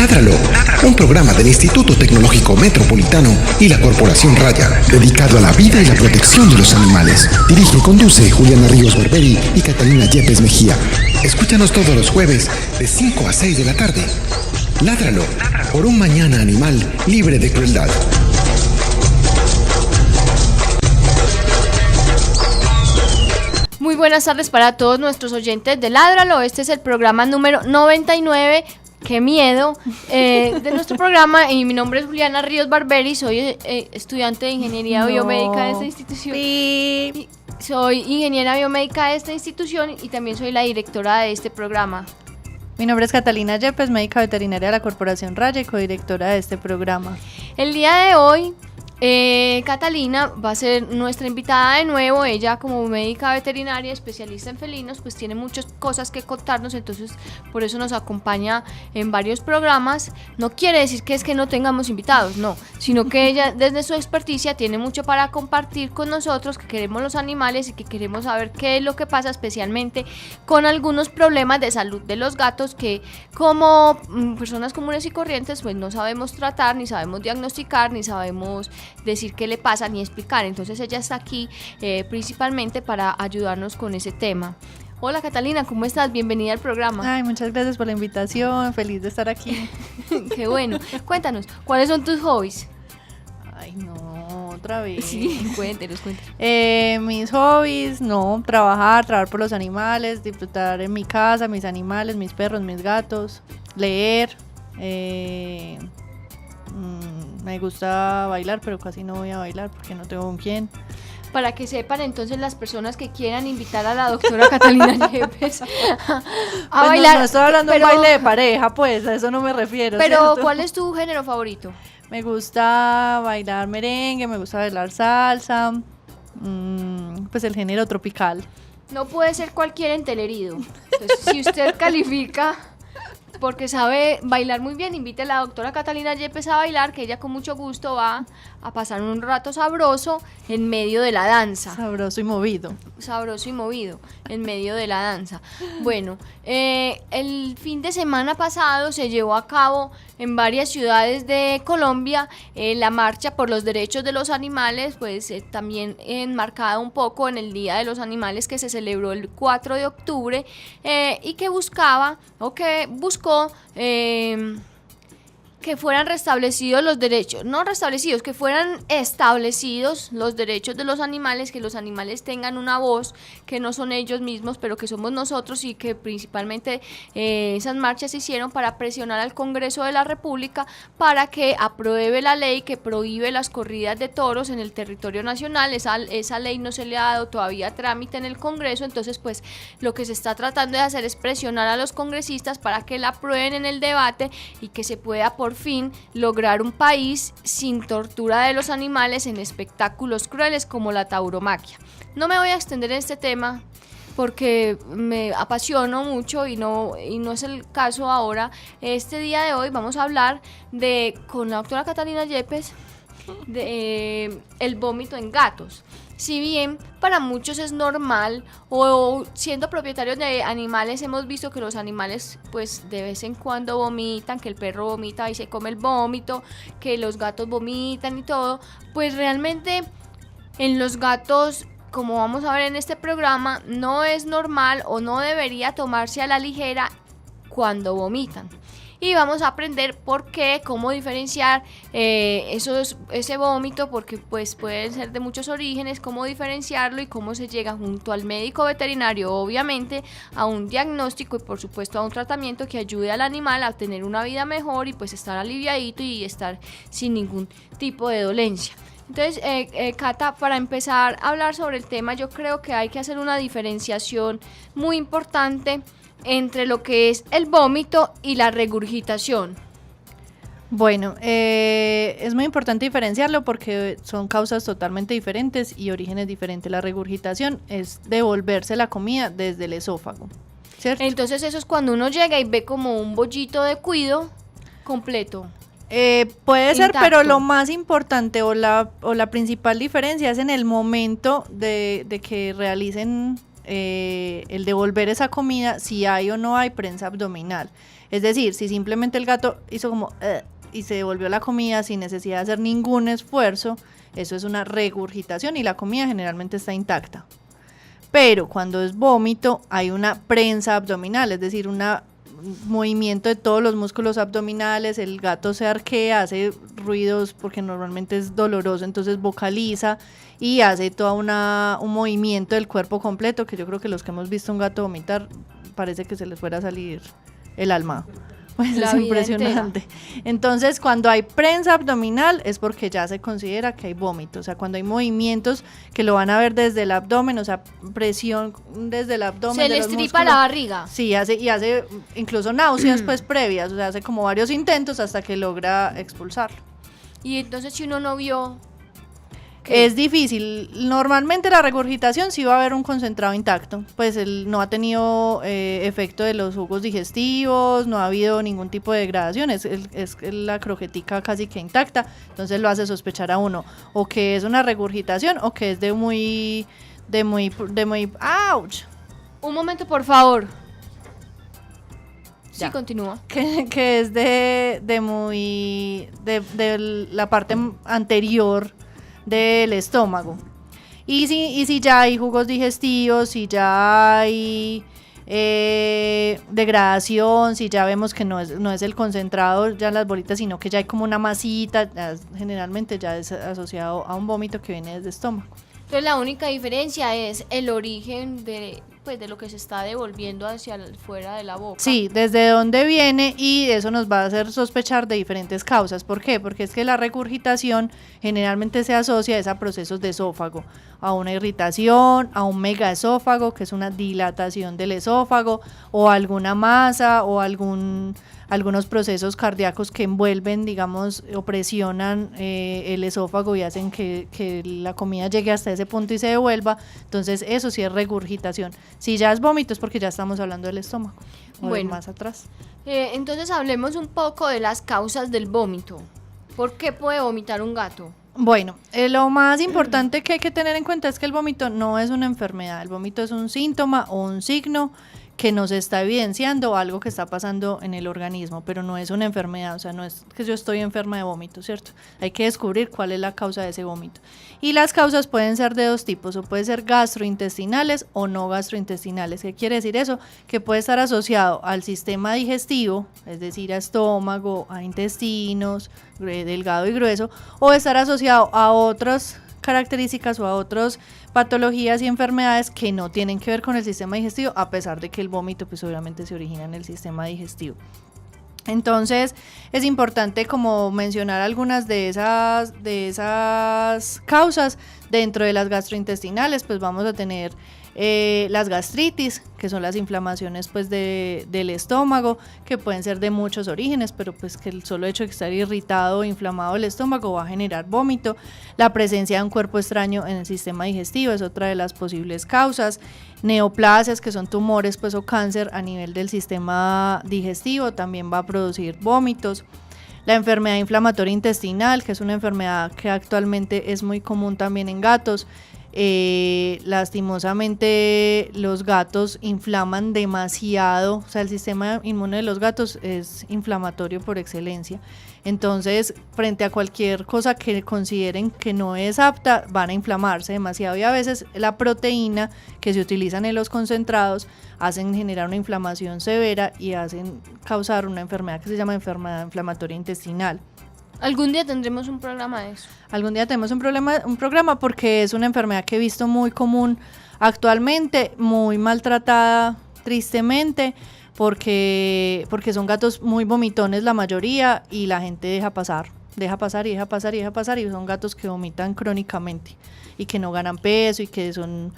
Ládralo, un programa del Instituto Tecnológico Metropolitano y la Corporación Raya, dedicado a la vida y la protección de los animales. Dirige y conduce Juliana Ríos Barberi y Catalina Yepes Mejía. Escúchanos todos los jueves de 5 a 6 de la tarde. Ládralo, por un mañana animal libre de crueldad. Muy buenas tardes para todos nuestros oyentes de Ládralo. Este es el programa número 99. ¡Qué miedo! De nuestro programa, y mi nombre es Juliana Ríos Barberi, soy estudiante de Ingeniería Biomédica de esta institución. Sí. Soy ingeniera biomédica de esta institución y también soy la directora de este programa. Mi nombre es Catalina Yepes, médica veterinaria de la Corporación Raya y codirectora de este programa. El día de hoy, Catalina va a ser nuestra invitada de nuevo. Ella, como médica veterinaria especialista en felinos, pues tiene muchas cosas que contarnos, entonces por eso nos acompaña en varios programas. No quiere decir que es que no tengamos invitados, no, sino que ella desde su experticia tiene mucho para compartir con nosotros, que queremos los animales y que queremos saber qué es lo que pasa, especialmente con algunos problemas de salud de los gatos que como personas comunes y corrientes pues no sabemos tratar, ni sabemos diagnosticar, ni sabemos decir qué le pasa ni explicar. Entonces ella está aquí principalmente para ayudarnos con ese tema. Hola Catalina, ¿cómo estás? Bienvenida al programa. Ay, muchas gracias por la invitación, feliz de estar aquí. Qué bueno. Cuéntanos, ¿cuáles son tus hobbies? Ay, no, otra vez. Sí, cuéntenos. Mis hobbies, no, trabajar por los animales, disfrutar en mi casa, mis animales, mis perros, mis gatos, leer, me gusta bailar, pero casi no voy a bailar porque no tengo con quién. Para que sepan entonces las personas que quieran invitar a la doctora Catalina Yepes a bailar. No estoy hablando de un baile de pareja, pues, a eso no me refiero. Pero, ¿cierto? ¿cuál es tu género favorito? Me gusta bailar merengue, me gusta bailar salsa, pues el género tropical. No puede ser cualquier entelerido. Entonces, si usted califica porque sabe bailar muy bien, invite a la doctora Catalina Yepes a bailar, que ella con mucho gusto va a pasar un rato sabroso en medio de la danza. Sabroso y movido en medio de la danza. Bueno, el fin de semana pasado se llevó a cabo en varias ciudades de Colombia la marcha por los derechos de los animales, pues también enmarcada un poco en el Día de los Animales que se celebró el 4 de octubre y que buscó que fueran restablecidos los derechos, no restablecidos, que fueran establecidos los derechos de los animales, que los animales tengan una voz, que no son ellos mismos, pero que somos nosotros, y que principalmente esas marchas se hicieron para presionar al Congreso de la República para que apruebe la ley que prohíbe las corridas de toros en el territorio nacional. Esa ley no se le ha dado todavía trámite en el Congreso, entonces pues lo que se está tratando de hacer es presionar a los congresistas para que la aprueben en el debate y que se pueda por fin lograr un país sin tortura de los animales en espectáculos crueles como la tauromaquia. No me voy a extender en este tema porque me apasiono mucho y no es el caso ahora. Este día de hoy vamos a hablar con la doctora Catalina Yepes de el vómito en gatos. Si bien para muchos es normal, o siendo propietarios de animales hemos visto que los animales pues de vez en cuando vomitan, que el perro vomita y se come el vómito, que los gatos vomitan y todo, pues realmente en los gatos, como vamos a ver en este programa, no es normal o no debería tomarse a la ligera cuando vomitan. Y vamos a aprender por qué, cómo diferenciar ese vómito, porque pues pueden ser de muchos orígenes, cómo diferenciarlo y cómo se llega junto al médico veterinario, obviamente, a un diagnóstico y por supuesto a un tratamiento que ayude al animal a tener una vida mejor y pues estar aliviadito y estar sin ningún tipo de dolencia. Entonces, Cata, para empezar a hablar sobre el tema, yo creo que hay que hacer una diferenciación muy importante entre lo que es el vómito y la regurgitación. Bueno, es muy importante diferenciarlo porque son causas totalmente diferentes y orígenes diferentes. La regurgitación es devolverse la comida desde el esófago, ¿cierto? Entonces eso es cuando uno llega y ve como un bollito de cuido completo. Puede ser, intacto. pero lo más importante o la principal diferencia es en el momento de que realicen el devolver esa comida si hay o no hay prensa abdominal. Es decir, si simplemente el gato hizo como y se devolvió la comida sin necesidad de hacer ningún esfuerzo, eso es una regurgitación y la comida generalmente está intacta. Pero cuando es vómito hay una prensa abdominal, es decir, un movimiento de todos los músculos abdominales, el gato se arquea, hace ruidos porque normalmente es doloroso, entonces vocaliza y hace todo un movimiento del cuerpo completo, que yo creo que los que hemos visto un gato vomitar parece que se les fuera a salir el alma. Pues es impresionante. Entonces, cuando hay prensa abdominal es porque ya se considera que hay vómito. O sea, cuando hay movimientos que lo van a ver desde el abdomen, o sea, presión desde el abdomen. Se le estripa la barriga. Sí, hace incluso náuseas pues previas. O sea, hace como varios intentos hasta que logra expulsarlo. Y entonces, si uno no vio... Es difícil. Normalmente la regurgitación sí va a haber un concentrado intacto, pues él no ha tenido efecto de los jugos digestivos, no ha habido ningún tipo de degradación, es la croquetica casi que intacta, entonces lo hace sospechar a uno o que es una regurgitación o que es de muy ¡ouch! Un momento, por favor. Ya. Sí, continúa. Que es de la parte anterior del estómago. Y si ya hay jugos digestivos, si ya hay degradación, si ya vemos que no es el concentrado ya las bolitas, sino que ya hay como una masita, generalmente ya es asociado a un vómito que viene desde el estómago. Entonces la única diferencia es el origen de lo que se está devolviendo hacia fuera de la boca. Sí, desde dónde viene, y eso nos va a hacer sospechar de diferentes causas. ¿Por qué? Porque es que la regurgitación generalmente se asocia a procesos de esófago, a una irritación, a un megaesófago, que es una dilatación del esófago, o alguna masa, o algunos procesos cardíacos que envuelven, digamos, o presionan el esófago y hacen que la comida llegue hasta ese punto y se devuelva. Entonces eso sí es regurgitación. Si ya es vómito es porque ya estamos hablando del estómago, o más atrás. Entonces hablemos un poco de las causas del vómito. ¿Por qué puede vomitar un gato? Bueno, lo más importante que hay que tener en cuenta es que el vómito no es una enfermedad, el vómito es un síntoma o un signo que nos está evidenciando algo que está pasando en el organismo, pero no es una enfermedad, o sea, no es que yo estoy enferma de vómito, ¿cierto? Hay que descubrir cuál es la causa de ese vómito. Y las causas pueden ser de dos tipos, o pueden ser gastrointestinales o no gastrointestinales. ¿Qué quiere decir eso? Que puede estar asociado al sistema digestivo, es decir, a estómago, a intestinos, delgado y grueso, o estar asociado a otras características o a otras patologías y enfermedades que no tienen que ver con el sistema digestivo, a pesar de que el vómito pues obviamente se origina en el sistema digestivo. Entonces es importante como mencionar algunas de esas causas. Dentro de las gastrointestinales pues vamos a tener las gastritis, que son las inflamaciones pues del estómago, que pueden ser de muchos orígenes, pero pues que el solo hecho de estar irritado o inflamado el estómago va a generar vómito. La presencia de un cuerpo extraño en el sistema digestivo es otra de las posibles causas. Neoplasias, que son tumores pues o cáncer a nivel del sistema digestivo, también va a producir vómitos. La enfermedad inflamatoria intestinal, que es una enfermedad que actualmente es muy común también en gatos. Lastimosamente los gatos inflaman demasiado, o sea, el sistema inmune de los gatos es inflamatorio por excelencia. Entonces, frente a cualquier cosa que consideren que no es apta, van a inflamarse demasiado, y a veces la proteína que se utilizan en los concentrados hacen generar una inflamación severa y hacen causar una enfermedad que se llama enfermedad inflamatoria intestinal. Algún día tendremos un programa de eso. Algún día tenemos un programa porque es una enfermedad que he visto muy común actualmente, muy maltratada tristemente, porque son gatos muy vomitones la mayoría, y la gente deja pasar y son gatos que vomitan crónicamente y que no ganan peso y que son...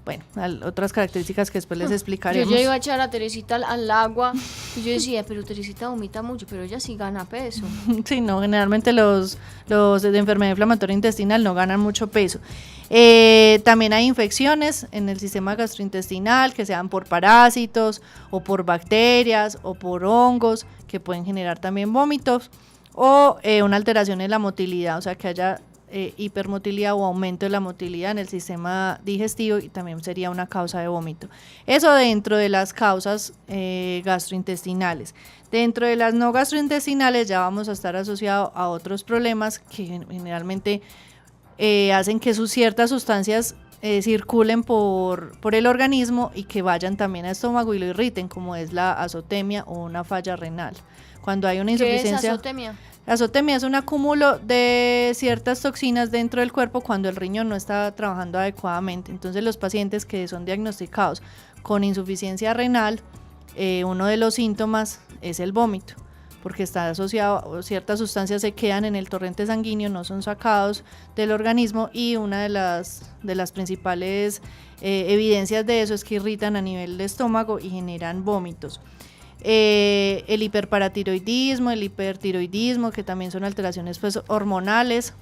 Bueno, otras características que después les explicaremos. Yo ya iba a echar a Teresita al agua y yo decía, pero Teresita vomita mucho, pero ella sí gana peso. Sí, no, generalmente los de enfermedad inflamatoria intestinal no ganan mucho peso. También hay infecciones en el sistema gastrointestinal, que sean por parásitos o por bacterias o por hongos, que pueden generar también vómitos, o una alteración en la motilidad, o sea, que haya hipermotilidad o aumento de la motilidad en el sistema digestivo y también sería una causa de vómito. Eso dentro de las causas gastrointestinales. Dentro de las no gastrointestinales ya vamos a estar asociados a otros problemas que generalmente hacen que ciertas sustancias circulen por el organismo y que vayan también al estómago y lo irriten, como es la azotemia o una falla renal. Cuando hay una insuficiencia. ¿Qué es azotemia? La azotemia es un acúmulo de ciertas toxinas dentro del cuerpo cuando el riñón no está trabajando adecuadamente. Entonces los pacientes que son diagnosticados con insuficiencia renal, uno de los síntomas es el vómito, porque está asociado, ciertas sustancias se quedan en el torrente sanguíneo, no son sacados del organismo, y una de las principales evidencias de eso es que irritan a nivel de estómago y generan vómitos. El hiperparatiroidismo, el hipertiroidismo, que también son alteraciones pues hormonales,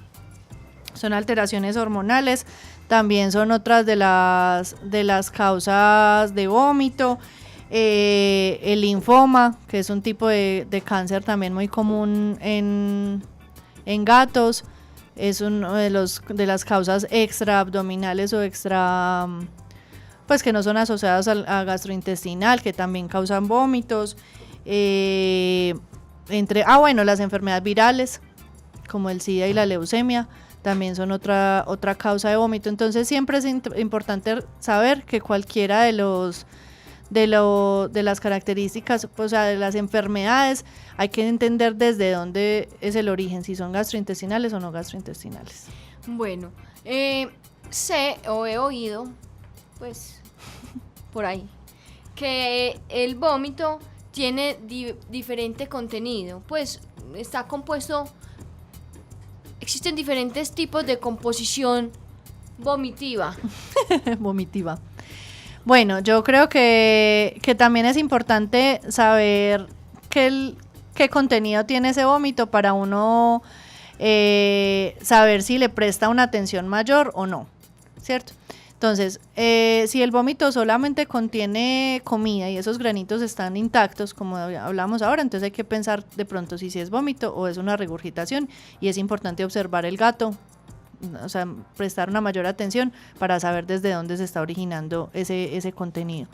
también son otras de las causas de vómito. El linfoma, que es un tipo de cáncer también muy común en gatos, es una de las causas extraabdominales o extra, pues que no son asociadas a gastrointestinal, que también causan vómitos. Las enfermedades virales como el SIDA y la leucemia también son otra causa de vómito. Entonces siempre es importante saber que cualquiera de las características, o sea, de las enfermedades, hay que entender desde dónde es el origen, si son gastrointestinales o no gastrointestinales. Bueno, sé o he oído, pues, por ahí, que el vómito tiene diferente contenido, pues está compuesto, existen diferentes tipos de composición vomitiva. Vomitiva. Bueno, yo creo que también es importante saber qué contenido tiene ese vómito para uno saber si le presta una atención mayor o no, ¿cierto? Entonces, si el vómito solamente contiene comida y esos granitos están intactos, como hablamos ahora, entonces hay que pensar de pronto si es vómito o es una regurgitación, y es importante observar el gato, o sea, prestar una mayor atención para saber desde dónde se está originando ese contenido.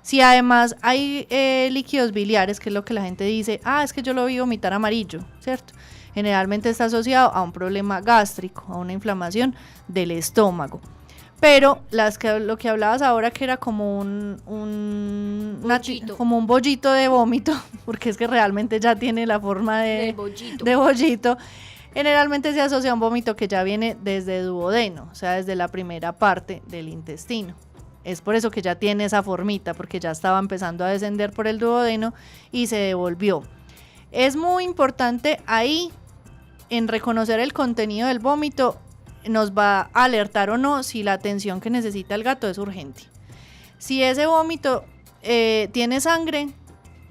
Si además hay líquidos biliares, que es lo que la gente dice, es que yo lo vi vomitar amarillo, ¿cierto? Generalmente está asociado a un problema gástrico, a una inflamación del estómago. Pero lo que hablabas ahora, que era como un bollito de vómito, porque es que realmente ya tiene la forma de bollito. Generalmente se asocia a un vómito que ya viene desde duodeno, o sea, desde la primera parte del intestino. Es por eso que ya tiene esa formita, porque ya estaba empezando a descender por el duodeno y se devolvió. Es muy importante ahí, en reconocer el contenido del vómito, nos va a alertar o no si la atención que necesita el gato es urgente. Si ese vómito tiene sangre,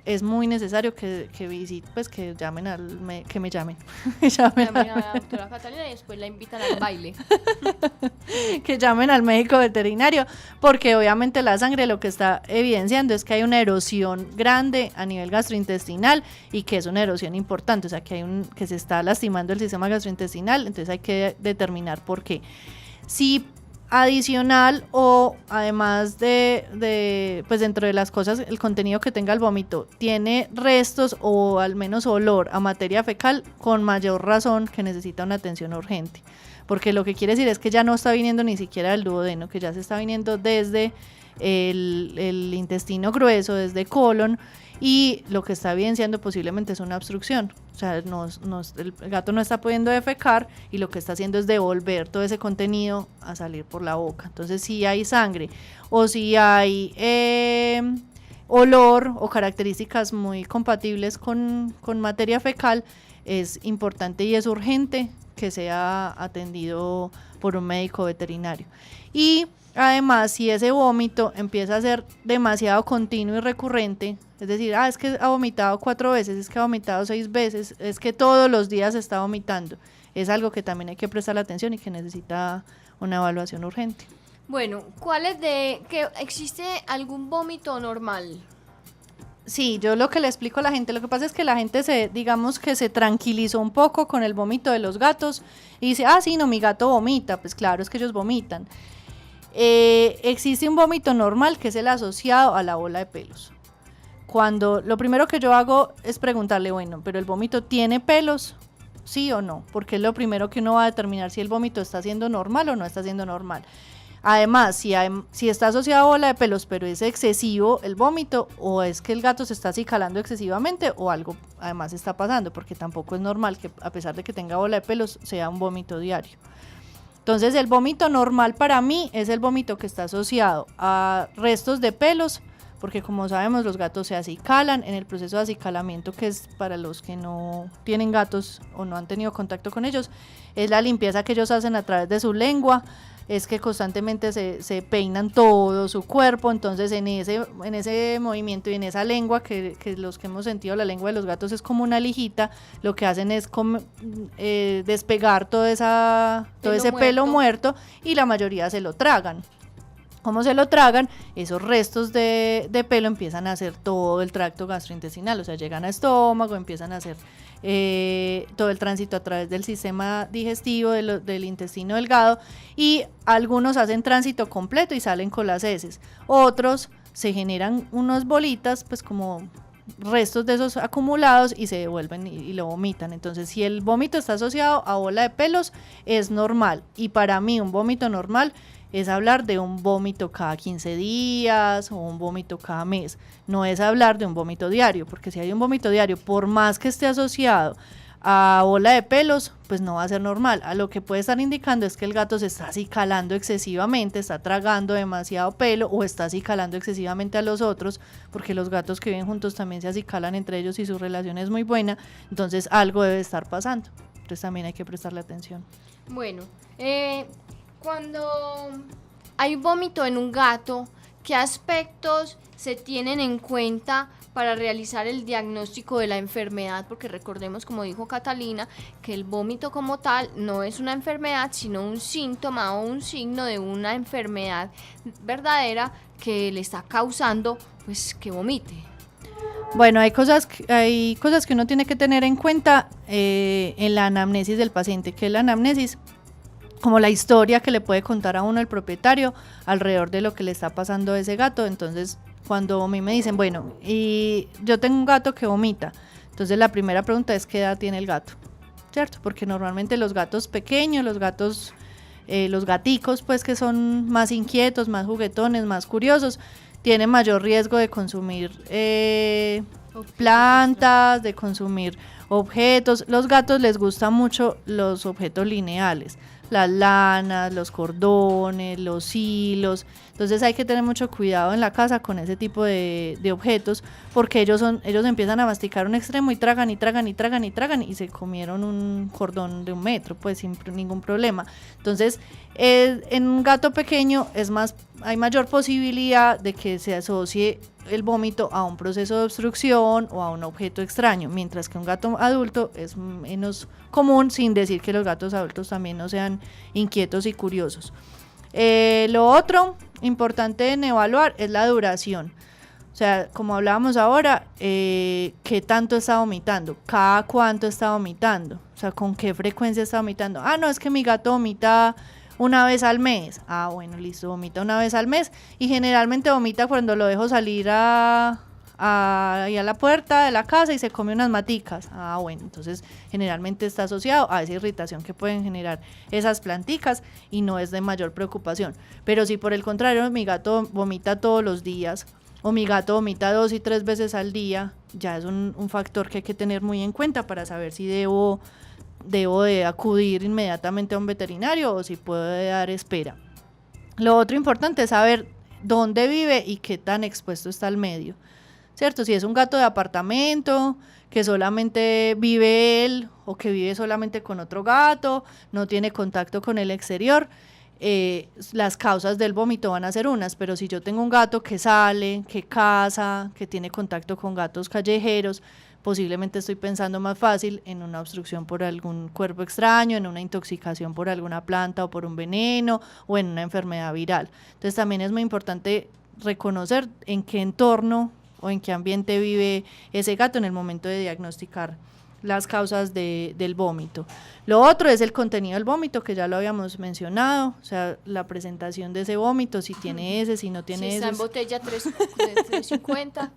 es muy necesario que visite, pues que llamen que me llamen. Llamen a la doctora Catalina y después la invitan al baile. Que llamen al médico veterinario, porque obviamente la sangre lo que está evidenciando es que hay una erosión grande a nivel gastrointestinal, y que es una erosión importante, o sea, que se está lastimando el sistema gastrointestinal. Entonces hay que determinar por qué. Si adicional o además pues dentro de las cosas, el contenido que tenga el vómito tiene restos o al menos olor a materia fecal, con mayor razón que necesita una atención urgente, porque lo que quiere decir es que ya no está viniendo ni siquiera del duodeno, que ya se está viniendo desde el intestino grueso, desde colon, y lo que está evidenciando posiblemente es una obstrucción. O sea, el gato no está pudiendo defecar, y lo que está haciendo es devolver todo ese contenido a salir por la boca. Entonces, si hay sangre o si hay olor o características muy compatibles con materia fecal, es importante y es urgente que sea atendido por un médico veterinario. Y además, si ese vómito empieza a ser demasiado continuo y recurrente, es decir, es que ha vomitado 4 veces, es que ha vomitado 6 veces, es que todos los días está vomitando, es algo que también hay que prestar atención y que necesita una evaluación urgente. Bueno, que existe algún vómito normal? Sí, yo lo que le explico a la gente, lo que pasa es que la gente digamos que se tranquilizó un poco con el vómito de los gatos y dice, ah, sí, no, mi gato vomita, pues claro, es que ellos vomitan. Existe un vómito normal que es el asociado a la bola de pelos. Cuando lo primero que yo hago es preguntarle, bueno, pero el vómito tiene pelos, sí o no, porque es lo primero que uno va a determinar si el vómito está siendo normal o no está siendo normal. Además, si está asociado a bola de pelos, pero es excesivo el vómito, o es que el gato se está acicalando excesivamente, o algo además está pasando, porque tampoco es normal que a pesar de que tenga bola de pelos, sea un vómito diario. Entonces, el vómito normal para mí es el vómito que está asociado a restos de pelos, porque como sabemos los gatos se acicalan. En el proceso de acicalamiento, que es para los que no tienen gatos o no han tenido contacto con ellos, es la limpieza que ellos hacen a través de su lengua, es que constantemente se peinan todo su cuerpo. Entonces en ese movimiento y en esa lengua, que los que hemos sentido la lengua de los gatos es como una lijita, lo que hacen es despegar todo ese pelo muerto, y la mayoría se lo tragan. Como se lo tragan, esos restos de pelo empiezan a hacer todo el tracto gastrointestinal, o sea, llegan a estómago, empiezan a hacer todo el tránsito a través del sistema digestivo, del intestino delgado, y algunos hacen tránsito completo y salen con las heces. Otros se generan unas bolitas, pues como restos de esos acumulados, y se devuelven y lo vomitan. Entonces, si el vómito está asociado a bola de pelos, es normal. Y para mí un vómito normal es hablar de un vómito cada 15 días o un vómito cada mes. No es hablar de un vómito diario, porque si hay un vómito diario, por más que esté asociado a bola de pelos, pues no va a ser normal. A lo que puede estar indicando es que el gato se está acicalando excesivamente, está tragando demasiado pelo, o está acicalando excesivamente a los otros, porque los gatos que viven juntos también se acicalan entre ellos y su relación es muy buena. Entonces algo debe estar pasando. Entonces también hay que prestarle atención. Bueno, cuando hay vómito en un gato, ¿qué aspectos se tienen en cuenta para realizar el diagnóstico de la enfermedad? Porque recordemos, como dijo Catalina, que el vómito como tal no es una enfermedad, sino un síntoma o un signo de una enfermedad verdadera que le está causando, pues, que vomite. Bueno, hay cosas que uno tiene que tener en cuenta en la anamnesis del paciente. Que es la anamnesis, como la historia que le puede contar a uno el propietario alrededor de lo que le está pasando a ese gato. Entonces, cuando a mí me dicen, bueno, y yo tengo un gato que vomita, entonces la primera pregunta es ¿qué edad tiene el gato? ¿Cierto? Porque normalmente los gatos pequeños, los gaticos, pues, que son más inquietos, más juguetones, más curiosos, tienen mayor riesgo de consumir plantas, de consumir objetos. Los gatos les gustan mucho los objetos lineales, las lanas, los cordones, los hilos. Entonces hay que tener mucho cuidado en la casa con ese tipo de objetos, porque ellos empiezan a masticar un extremo y tragan y tragan y tragan y tragan, y se comieron un cordón de 1 metro, pues sin ningún problema. Entonces en un gato pequeño hay mayor posibilidad de que se asocie el vómito a un proceso de obstrucción o a un objeto extraño, mientras que un gato adulto es menos común, sin decir que los gatos adultos también no sean inquietos y curiosos. Lo otro importante en evaluar es la duración. O sea, como hablábamos ahora, ¿qué tanto está vomitando? ¿Cada cuánto está vomitando? O sea, ¿con qué frecuencia está vomitando? Ah, no, es que mi gato vomita una vez al mes. Ah, bueno, listo, vomita una vez al mes, y generalmente vomita cuando lo dejo salir a la puerta de la casa y se come unas maticas. Ah, bueno, entonces generalmente está asociado a esa irritación que pueden generar esas planticas y no es de mayor preocupación. Pero si por el contrario mi gato vomita todos los días, o mi gato vomita 2 y 3 veces al día, ya es un factor que hay que tener muy en cuenta para saber si debo de acudir inmediatamente a un veterinario o si puedo dar espera. Lo otro importante es saber dónde vive y qué tan expuesto está al medio, ¿cierto? Si es un gato de apartamento, que solamente vive él, o que vive solamente con otro gato, no tiene contacto con el exterior, las causas del vómito van a ser unas. Pero si yo tengo un gato que sale, que caza, que tiene contacto con gatos callejeros, posiblemente estoy pensando más fácil en una obstrucción por algún cuerpo extraño, en una intoxicación por alguna planta o por un veneno, o en una enfermedad viral. Entonces también es muy importante reconocer en qué entorno o en qué ambiente vive ese gato en el momento de diagnosticar las causas del vómito. Lo otro es el contenido del vómito, que ya lo habíamos mencionado, o sea, la presentación de ese vómito, si tiene ese, si no tiene ese. Si está en botella 350.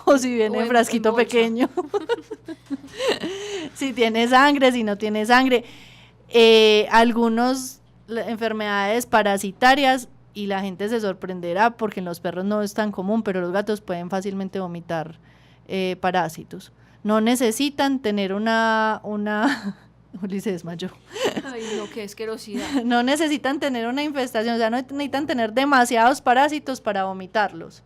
O si viene en frasquito pequeño. Si tiene sangre, si no tiene sangre. Algunas enfermedades parasitarias, y la gente se sorprenderá porque en los perros no es tan común, pero los gatos pueden fácilmente vomitar parásitos. No necesitan tener una Uli se desmayó. Ay, no, qué asquerosidad. No necesitan tener una infestación, o sea, no necesitan tener demasiados parásitos para vomitarlos.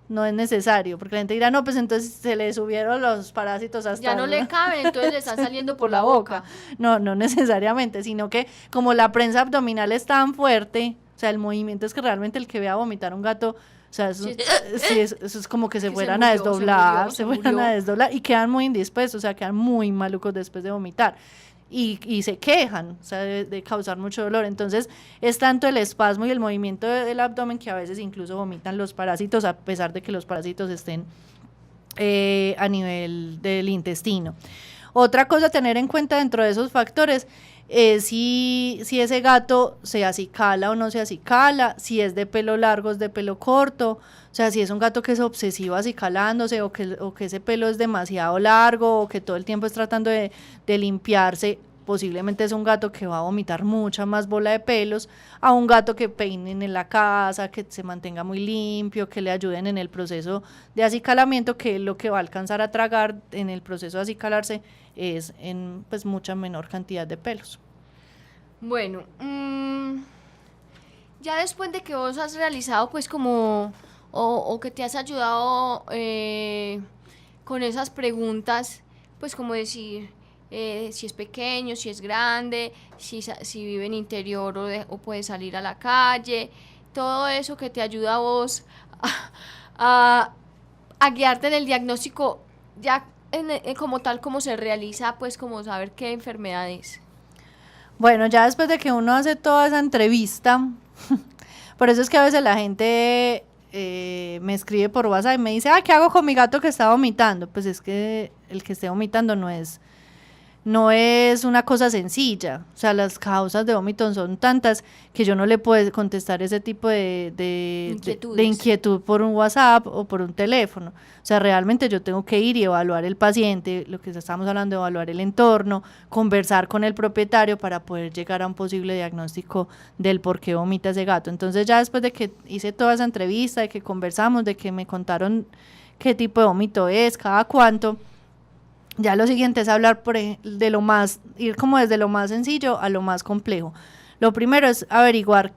No es necesario, porque la gente dirá, no, pues entonces se le subieron los parásitos hasta... Ya no le caben, entonces le están saliendo por la boca. No necesariamente, sino que como la prensa abdominal es tan fuerte, o sea, el movimiento es que realmente el que vea vomitar un gato, o sea, eso, sí, eso es como que se fueran a desdoblar, se fueran a desdoblar y quedan muy indispuestos, o sea, quedan muy malucos después de vomitar. Y se quejan, o sea, de causar mucho dolor. Entonces es tanto el espasmo y el movimiento del abdomen que a veces incluso vomitan los parásitos, a pesar de que los parásitos estén a nivel del intestino. Otra cosa a tener en cuenta dentro de esos factores es si ese gato se acicala o no se acicala, si es de pelo largo o es de pelo corto, o sea, si es un gato que es obsesivo acicalándose o que ese pelo es demasiado largo o que todo el tiempo es tratando de limpiarse, posiblemente es un gato que va a vomitar mucha más bola de pelos a un gato que peinen en la casa, que se mantenga muy limpio, que le ayuden en el proceso de acicalamiento, que lo que va a alcanzar a tragar en el proceso de acicalarse es en pues mucha menor cantidad de pelos. Bueno, ya después de que vos has realizado pues como o que te has ayudado con esas preguntas, pues como decir si es pequeño, si es grande, si vive en interior o puede salir a la calle, todo eso que te ayuda a vos a guiarte en el diagnóstico ya como tal como se realiza, pues como saber qué enfermedad es. Bueno, ya después de que uno hace toda esa entrevista, por eso es que a veces la gente me escribe por WhatsApp y me dice, ¿qué hago con mi gato que está vomitando? Pues es que el que esté vomitando no es una cosa sencilla, o sea, las causas de vómito son tantas que yo no le puedo contestar ese tipo de inquietud por un WhatsApp o por un teléfono. O sea, realmente yo tengo que ir y evaluar el paciente, lo que estamos hablando, evaluar el entorno, conversar con el propietario para poder llegar a un posible diagnóstico del por qué vomita ese gato. Entonces ya después de que hice toda esa entrevista, de que conversamos, de que me contaron qué tipo de vómito es, cada cuánto, ya lo siguiente es hablar ir como desde lo más sencillo a lo más complejo. Lo primero es averiguar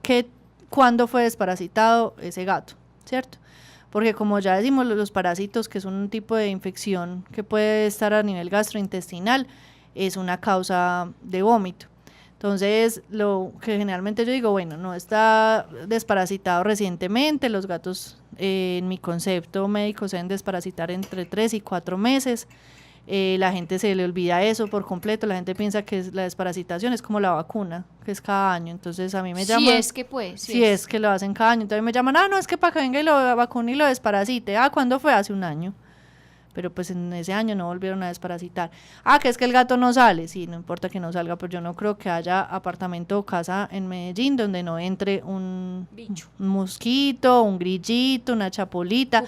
cuándo fue desparasitado ese gato, ¿cierto? Porque como ya decimos, los parásitos, que son un tipo de infección que puede estar a nivel gastrointestinal, es una causa de vómito. Entonces, lo que generalmente yo digo, bueno, no está desparasitado recientemente, los gatos en mi concepto médico se deben desparasitar entre 3 y 4 meses. La gente se le olvida eso por completo, la gente piensa que la desparasitación es como la vacuna, que es cada año. Entonces a mí me llaman, si es que lo hacen cada año, entonces me llaman, no, es que para que venga y lo vacune y lo desparasite. ¿Cuándo fue? Hace un año, pero pues en ese año no volvieron a desparasitar. Que es que el gato no sale, sí, no importa que no salga, pero yo no creo que haya apartamento o casa en Medellín donde no entre un bicho, un mosquito, un grillito, una chapulita,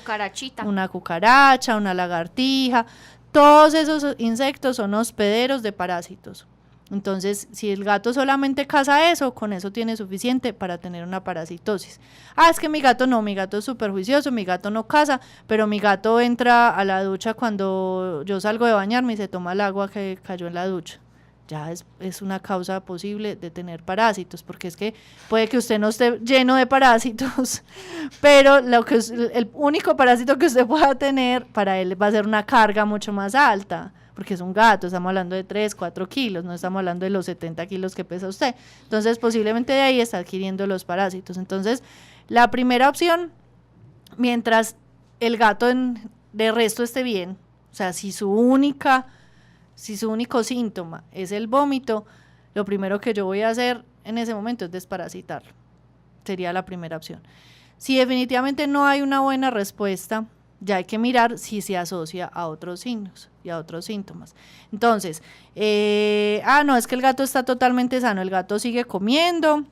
una cucaracha, una lagartija. Todos esos insectos son hospederos de parásitos. Entonces, si el gato solamente caza eso, con eso tiene suficiente para tener una parasitosis. Es que mi gato es súper juicioso, mi gato no caza, pero mi gato entra a la ducha cuando yo salgo de bañarme y se toma el agua que cayó en la ducha. Ya es una causa posible de tener parásitos, porque es que puede que usted no esté lleno de parásitos, pero el único parásito que usted pueda tener, para él va a ser una carga mucho más alta, porque es un gato, estamos hablando de 3, 4 kilos, no estamos hablando de los 70 kilos que pesa usted. Entonces, posiblemente de ahí está adquiriendo los parásitos. Entonces, la primera opción, mientras el gato de resto esté bien, o sea, si su único síntoma es el vómito, lo primero que yo voy a hacer en ese momento es desparasitarlo. Sería la primera opción. Si definitivamente no hay una buena respuesta ya hay que mirar si se asocia a otros signos y a otros síntomas. Entonces, no, es que el gato está totalmente sano, el gato sigue comiendo,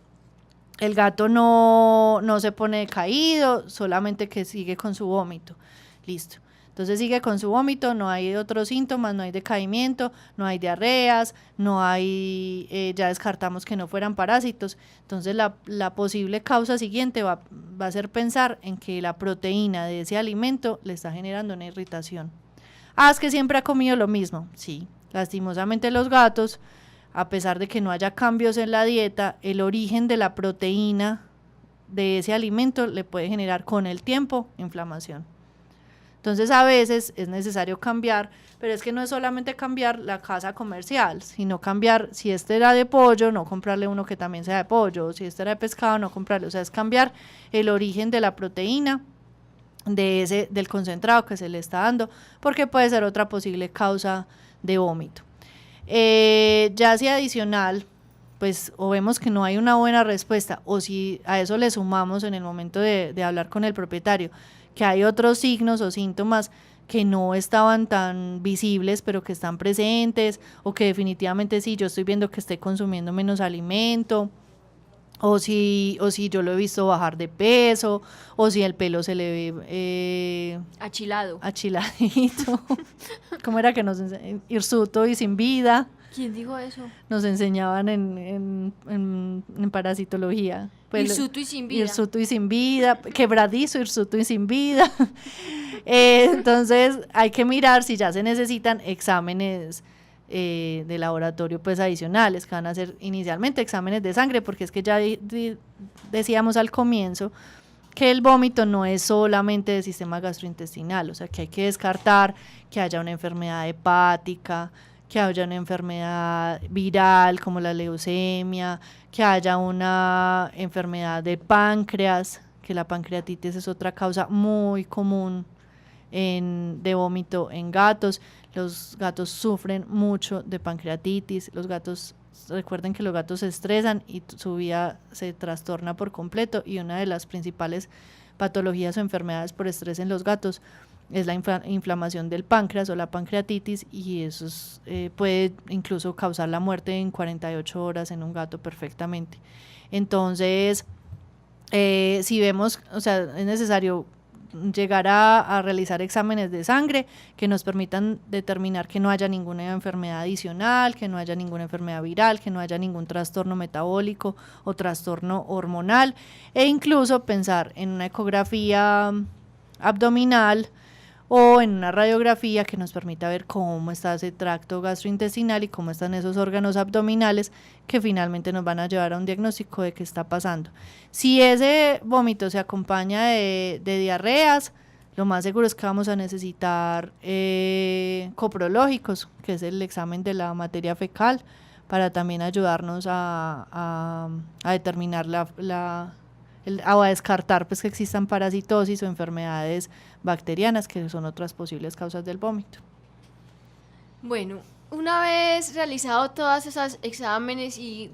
el gato no se pone decaído, solamente que sigue con su vómito, listo. Entonces sigue con su vómito, no hay otros síntomas, no hay decaimiento, no hay diarreas, no hay, ya descartamos que no fueran parásitos. Entonces la posible causa siguiente va a ser pensar en que la proteína de ese alimento le está generando una irritación. Es que siempre ha comido lo mismo. Sí, lastimosamente los gatos, a pesar de que no haya cambios en la dieta, el origen de la proteína de ese alimento le puede generar con el tiempo inflamación. Entonces a veces es necesario cambiar, pero es que no es solamente cambiar la casa comercial, sino cambiar, si este era de pollo, no comprarle uno que también sea de pollo, o si este era de pescado, no comprarle, o sea, es cambiar el origen de la proteína, del concentrado que se le está dando, porque puede ser otra posible causa de vómito. Ya si adicional, pues o vemos que no hay una buena respuesta, o si a eso le sumamos en el momento de hablar con el propietario, que hay otros signos o síntomas que no estaban tan visibles, pero que están presentes, o que definitivamente sí, yo estoy viendo que esté consumiendo menos alimento, o si yo lo he visto bajar de peso, o si el pelo se le ve achiladito. ¿Cómo era que nos enseñaban? Hirsuto y sin vida. ¿Quién dijo eso? Nos enseñaban en parasitología. Pues, hirsuto y sin vida. Hirsuto y sin vida, quebradizo, hirsuto y sin vida. Entonces hay que mirar si ya se necesitan exámenes de laboratorio pues adicionales, que van a ser inicialmente exámenes de sangre, porque es que ya decíamos al comienzo que el vómito no es solamente del sistema gastrointestinal, o sea que hay que descartar que haya una enfermedad hepática, que haya una enfermedad viral como la leucemia, que haya una enfermedad de páncreas, que la pancreatitis es otra causa muy común de vómito en gatos. Los gatos sufren mucho de pancreatitis, recuerden que los gatos se estresan y su vida se trastorna por completo, y una de las principales patologías o enfermedades por estrés en los gatos es la inflamación del páncreas o la pancreatitis, y eso puede incluso causar la muerte en 48 horas en un gato perfectamente. Entonces, si vemos, o sea, es necesario llegar a realizar exámenes de sangre que nos permitan determinar que no haya ninguna enfermedad adicional, que no haya ninguna enfermedad viral, que no haya ningún trastorno metabólico o trastorno hormonal, e incluso pensar en una ecografía abdominal o en una radiografía que nos permita ver cómo está ese tracto gastrointestinal y cómo están esos órganos abdominales, que finalmente nos van a llevar a un diagnóstico de qué está pasando. Si ese vómito se acompaña de diarreas, lo más seguro es que vamos a necesitar coprológicos, que es el examen de la materia fecal, para también ayudarnos a determinar o a descartar pues que existan parasitosis o enfermedades bacterianas, que son otras posibles causas del vómito. Bueno, una vez realizado todos esos exámenes y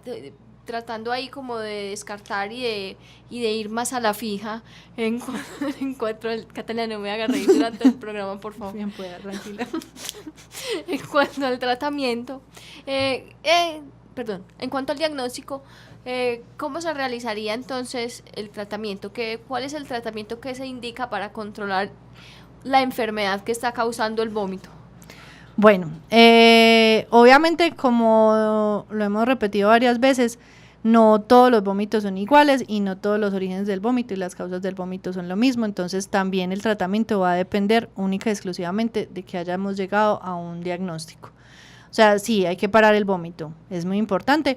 tratando ahí como de descartar y de ir más a la fija en cuanto al Catalina, no me haga reír durante el programa, por favor. Bien, pueda, tranquila. En cuanto al tratamiento, en cuanto al diagnóstico, ¿cómo se realizaría entonces el tratamiento? ¿Cuál es el tratamiento que se indica para controlar la enfermedad que está causando el vómito? Bueno, obviamente, como lo hemos repetido varias veces, no todos los vómitos son iguales y no todos los orígenes del vómito y las causas del vómito son lo mismo, entonces también el tratamiento va a depender única y exclusivamente de que hayamos llegado a un diagnóstico. O sea, sí, hay que parar el vómito, es muy importante,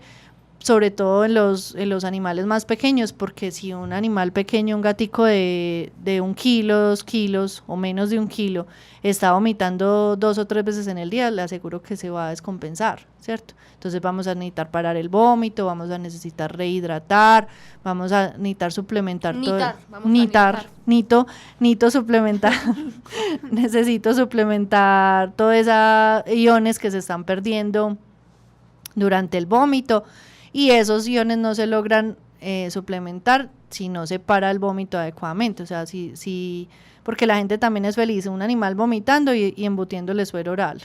sobre todo en los animales más pequeños, porque si un animal pequeño, un gatico de 1 kilo, 2 kilos o menos de 1 kilo, está vomitando 2 o 3 veces en el día, le aseguro que se va a descompensar, ¿cierto? Entonces vamos a necesitar parar el vómito, vamos a necesitar rehidratar, vamos a necesitar suplementar suplementar, necesito suplementar todos esos iones que se están perdiendo durante el vómito, y esos iones no se logran suplementar si no se para el vómito adecuadamente. O sea, si porque la gente también es feliz, un animal vomitando y embutiéndole suero oral.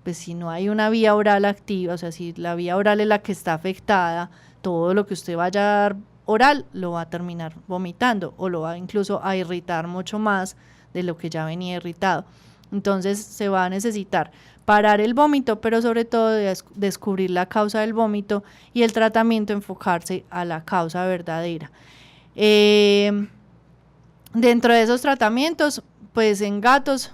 Pues si no hay una vía oral activa, o sea, si la vía oral es la que está afectada, todo lo que usted vaya a dar oral lo va a terminar vomitando o lo va incluso a irritar mucho más de lo que ya venía irritado. Entonces se va a necesitar parar el vómito, pero sobre todo descubrir la causa del vómito y el tratamiento enfocarse a la causa verdadera. Dentro de esos tratamientos, pues en gatos,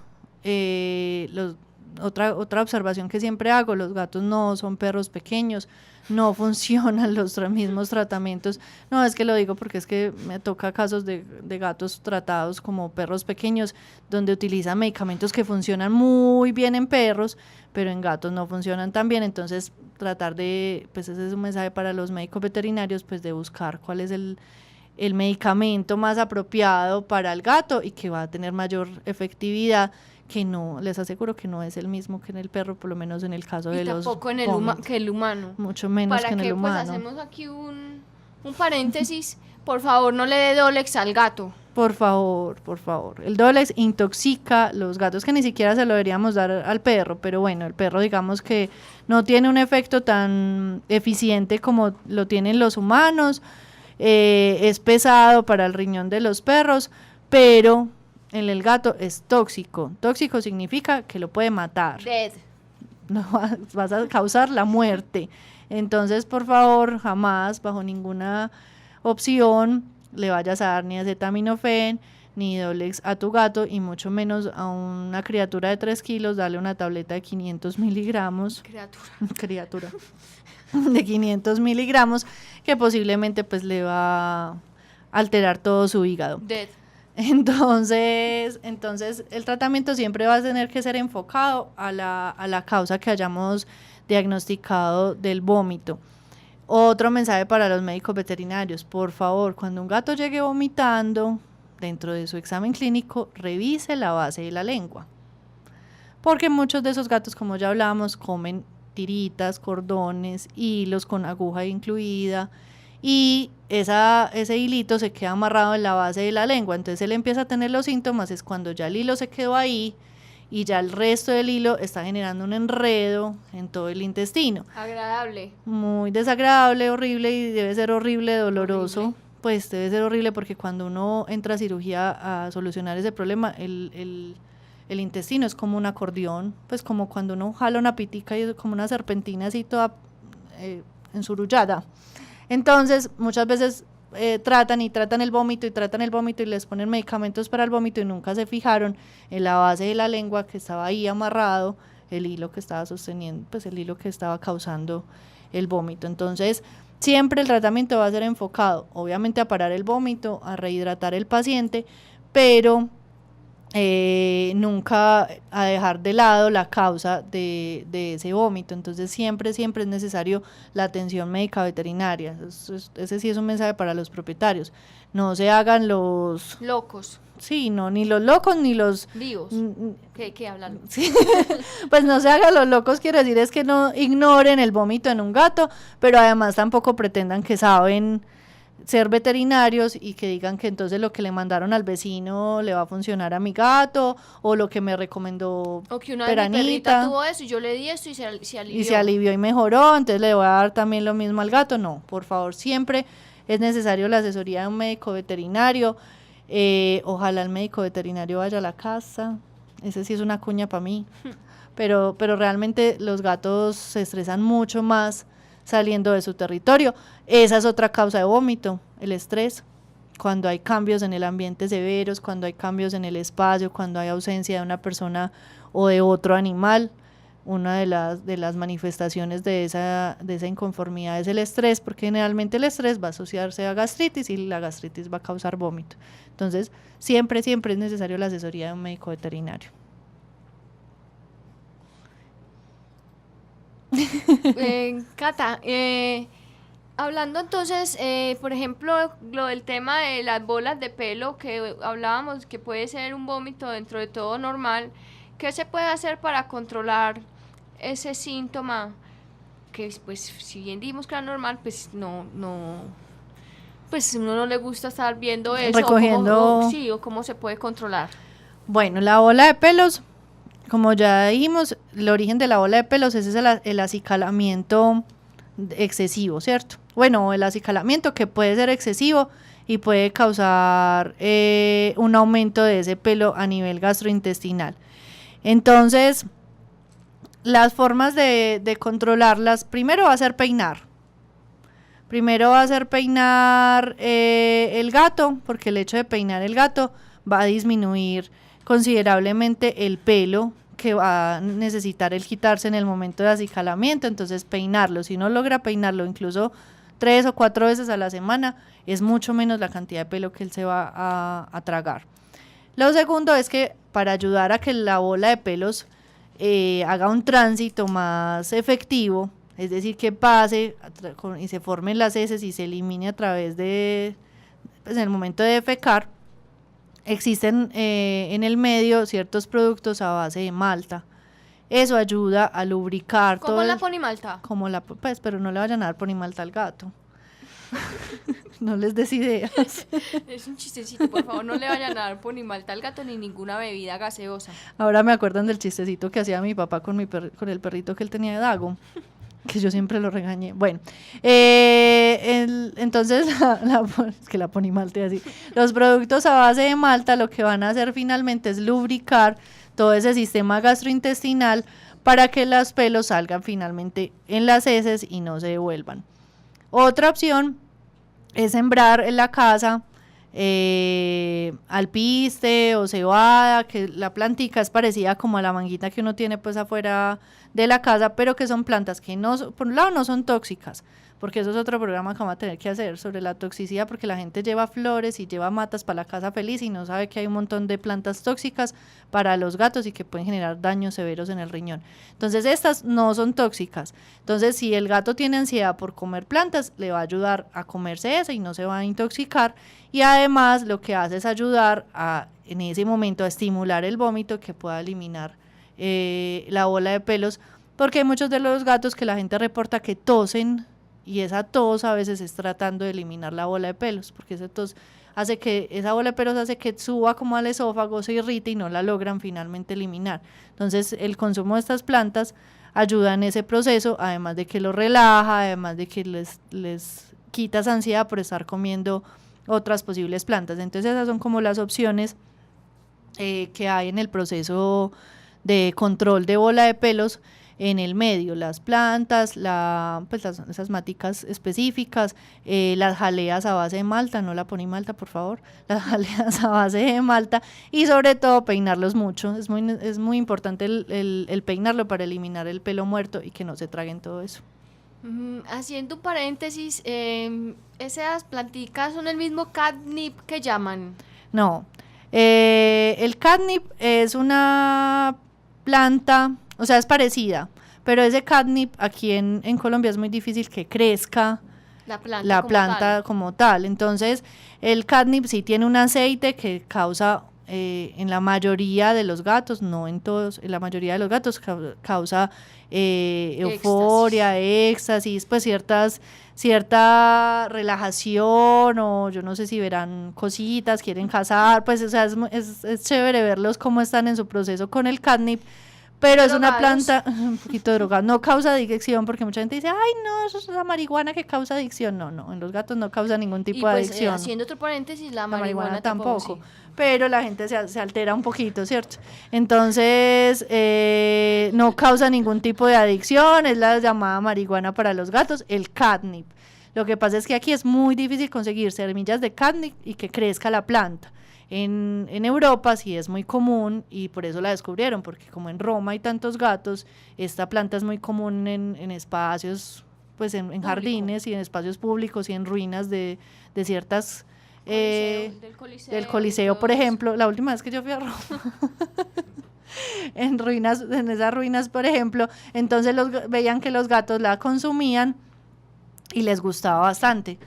otra observación que siempre hago, los gatos no son perros pequeños, no funcionan los mismos tratamientos. No, es que lo digo porque es que me toca casos de gatos tratados como perros pequeños, donde utilizan medicamentos que funcionan muy bien en perros, pero en gatos no funcionan tan bien. Entonces tratar de, pues ese es un mensaje para los médicos veterinarios, pues de buscar cuál es el medicamento más apropiado para el gato y que va a tener mayor efectividad, que no, les aseguro que no es el mismo que en el perro, por lo menos en el caso de los tampoco en que el humano. Mucho menos que en el humano. Pues hacemos aquí un paréntesis, por favor no le dé Dolex al gato. Por favor. El Dolex intoxica los gatos, que ni siquiera se lo deberíamos dar al perro, pero bueno, el perro digamos que no tiene un efecto tan eficiente como lo tienen los humanos, es pesado para el riñón de los perros, pero en el gato es tóxico. Tóxico significa que lo puede matar. Dead. No, vas a causar la muerte. Entonces, por favor, jamás, bajo ninguna opción, le vayas a dar ni acetaminofén, ni Dolex a tu gato, y mucho menos a una criatura de 3 kilos, dale una tableta de 500 miligramos. Criatura. De 500 miligramos, que posiblemente pues le va a alterar todo su hígado. Dead. Entonces el tratamiento siempre va a tener que ser enfocado a la causa que hayamos diagnosticado del vómito. Otro mensaje para los médicos veterinarios: por favor, cuando un gato llegue vomitando, dentro de su examen clínico, revise la base de la lengua, porque muchos de esos gatos, como ya hablamos, comen tiritas, cordones, hilos con aguja incluida, y ese hilito se queda amarrado en la base de la lengua. Entonces él empieza a tener los síntomas, es cuando ya el hilo se quedó ahí y ya el resto del hilo está generando un enredo en todo el intestino. Agradable. Muy desagradable, horrible, y debe ser horrible, doloroso. Horrible. Pues debe ser horrible porque cuando uno entra a cirugía a solucionar ese problema, el intestino es como un acordeón, pues como cuando uno jala una pitica y es como una serpentina así toda ensurullada. Entonces, muchas veces tratan el vómito y les ponen medicamentos para el vómito y nunca se fijaron en la base de la lengua que estaba ahí amarrado, el hilo que estaba sosteniendo, pues el hilo que estaba causando el vómito. Entonces, siempre el tratamiento va a ser enfocado, obviamente, a parar el vómito, a rehidratar el paciente, pero nunca a dejar de lado la causa de ese vómito. Entonces siempre es necesario la atención médica veterinaria. Ese sí es un mensaje para los propietarios: no se hagan los locos. Sí, no, ni los locos ni los vivos. ¿Qué hablan? Sí. Pues no se hagan los locos, quiero decir, es que no ignoren el vómito en un gato, pero además tampoco pretendan que saben ser veterinarios y que digan que entonces lo que le mandaron al vecino le va a funcionar a mi gato, o lo que me recomendó o que una vez mi perrita tuvo eso y yo le di eso y se alivió. Y se alivió y mejoró, entonces le voy a dar también lo mismo al gato. No, por favor, siempre es necesario la asesoría de un médico veterinario. Ojalá el médico veterinario vaya a la casa, ese sí es una cuña para mí, pero realmente los gatos se estresan mucho más saliendo de su territorio. Esa es otra causa de vómito, el estrés. Cuando hay cambios en el ambiente severos, cuando hay cambios en el espacio, cuando hay ausencia de una persona o de otro animal, una de las manifestaciones de esa inconformidad es el estrés, porque generalmente el estrés va a asociarse a gastritis y la gastritis va a causar vómito. Entonces, siempre es necesario la asesoría de un médico veterinario. Cata, hablando entonces, por ejemplo, lo del tema de las bolas de pelo que hablábamos, que puede ser un vómito dentro de todo normal, ¿qué se puede hacer para controlar ese síntoma? Que pues si bien dijimos que era normal, pues pues uno no le gusta estar viendo eso, recogiendo. O cómo se puede controlar. Bueno, la bola de pelos, como ya dijimos, el origen de la bola de pelos es el acicalamiento excesivo, ¿cierto? Bueno, el acicalamiento que puede ser excesivo y puede causar un aumento de ese pelo a nivel gastrointestinal. Entonces, las formas de controlarlas, primero va a ser peinar. Primero va a ser peinar el gato, porque el hecho de peinar el gato va a disminuir considerablemente el pelo que va a necesitar el quitarse en el momento de acicalamiento. Entonces peinarlo, si no logra peinarlo incluso 3 o 4 veces a la semana, es mucho menos la cantidad de pelo que él se va a tragar. Lo segundo es que para ayudar a que la bola de pelos haga un tránsito más efectivo, es decir, que pase y se formen las heces y se elimine a través de, pues en el momento de defecar, existen en el medio ciertos productos a base de malta. Eso ayuda a lubricar todo. ¿Cómo la ponimalta? Como pues, pero no le vayan a dar ponimalta al gato. No les des ideas. Es un chistecito, por favor, no le vayan a dar ponimalta al gato ni ninguna bebida gaseosa. Ahora me acuerdan del chistecito que hacía mi papá con el perrito que él tenía de Dago, que yo siempre lo regañé. Bueno, entonces es que la ponimalta así. Los productos a base de malta lo que van a hacer finalmente es lubricar todo ese sistema gastrointestinal para que los pelos salgan finalmente en las heces y no se devuelvan. Otra opción es sembrar en la casa alpiste o cebada, que la plantica es parecida como a la manguita que uno tiene pues afuera de la casa, pero que son plantas que no, por un lado no son tóxicas, porque eso es otro programa que vamos a tener que hacer sobre la toxicidad, porque la gente lleva flores y lleva matas para la casa feliz y no sabe que hay un montón de plantas tóxicas para los gatos y que pueden generar daños severos en el riñón. Entonces estas no son tóxicas. Entonces si el gato tiene ansiedad por comer plantas, le va a ayudar a comerse esa y no se va a intoxicar, y además lo que hace es ayudar a, en ese momento, a estimular el vómito que pueda eliminar la bola de pelos, porque hay muchos de los gatos que la gente reporta que tosen, y esa tos a veces es tratando de eliminar la bola de pelos, porque esa tos hace que, esa bola de pelos hace que suba como al esófago, se irrite y no la logran finalmente eliminar. Entonces el consumo de estas plantas ayuda en ese proceso, además de que lo relaja, además de que les quita esa ansiedad por estar comiendo otras posibles plantas. Entonces esas son como las opciones que hay en el proceso de control de bola de pelos en el medio, las plantas, esas maticas específicas, las jaleas a base de malta, no la ponimalta por favor, las jaleas a base de malta, y sobre todo peinarlos mucho, es muy importante el peinarlo para eliminar el pelo muerto y que no se traguen todo eso. Haciendo un paréntesis, esas planticas son el mismo catnip que llaman. No, el catnip es una planta, o sea, es parecida, pero ese catnip aquí en Colombia es muy difícil que crezca la planta como tal. Entonces, el catnip sí tiene un aceite que causa, en la mayoría de los gatos, no en todos, en la mayoría de los gatos causa euforia, éxtasis, pues cierta relajación, o yo no sé si verán cositas, quieren cazar, pues o sea, es chévere verlos cómo están en su proceso con el catnip. Pero es una planta un poquito drogada, no causa adicción, porque mucha gente dice, ay no, eso es la marihuana que causa adicción. No, en los gatos no causa ningún tipo de adicción. Haciendo otro paréntesis, la marihuana tampoco, sí. Pero la gente se altera un poquito, ¿cierto? Entonces, no causa ningún tipo de adicción, es la llamada marihuana para los gatos, el catnip. Lo que pasa es que aquí es muy difícil conseguir semillas de catnip y que crezca la planta. En Europa sí es muy común y por eso la descubrieron, porque como en Roma hay tantos gatos, esta planta es muy común en espacios, pues en jardines y en espacios públicos y en ruinas de ciertas... del Coliseo, por ejemplo, la última vez que yo fui a Roma, en esas ruinas, por ejemplo, entonces veían que los gatos la consumían y les gustaba bastante.